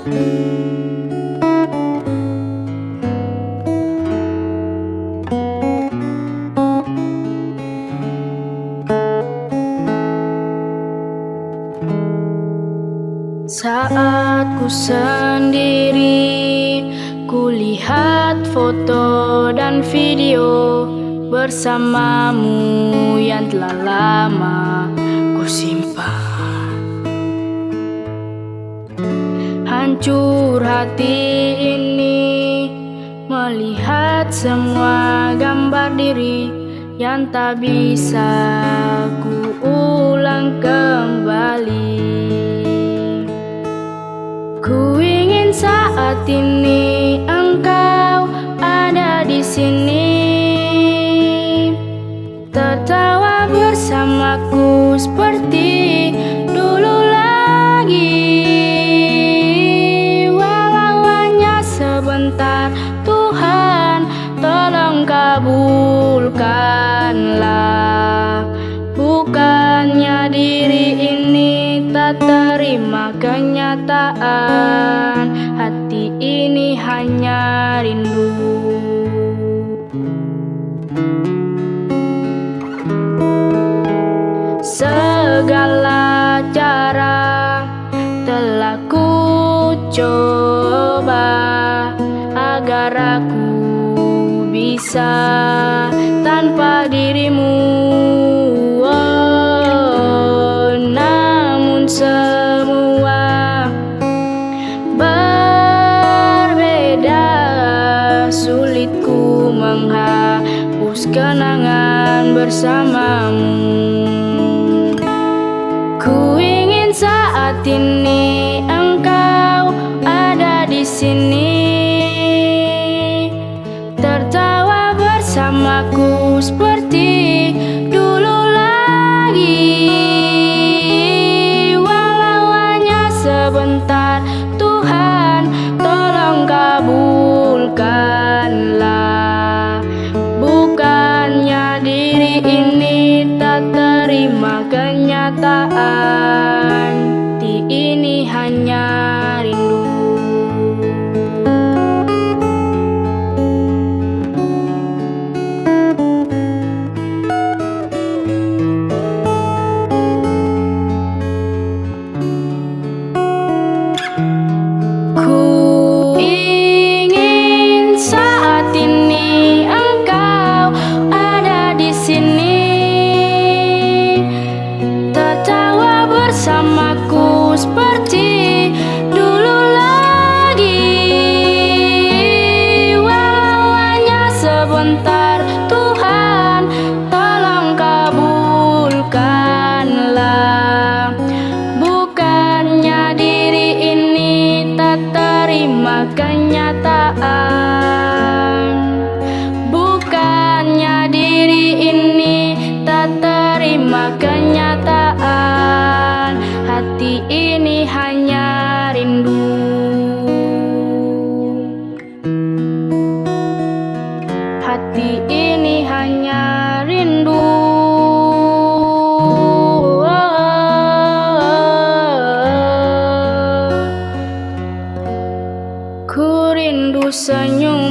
Saat ku sendiri, kulihat foto dan video bersamamu yang telah lama ku simpan. Hancur hati ini melihat semua gambar diri yang tak bisa ku ulang kembali. Ku ingin saat ini engkau ada di sini, tertawa bersamaku seperti dulu lagi. Walau hanya sebentar, Tuhan tolong kabulkanlah. Bukannya diri ini tak terima kenyataan, hati ini hanya rindu. Segala cara telah ku coba agar aku bisa tanpa dirimu. Namun semua berbeda, sulit ku menghapus kenangan bersamamu. Ku ingin saat ini engkau ada di sini, tertawa bersamaku seperti dulu lagi. Walau hanya sebentar, Tuhan tolong kabulkanlah. Bukannya diri ini tak terima kenyataan, hati ini hanya rindu. Ku ingin saat ini engkau ada di sini, tertawa bersamaku seperti dulu lagi. Walau hanya sebentar, Tuhan tolong kabulkanlah. Bukannya diri ini tak terima kenyataan, bukannya diri ini tak terima kenyataan, hati ini hanya rindu. Hati ini hanya rindu. Ku rindu senyum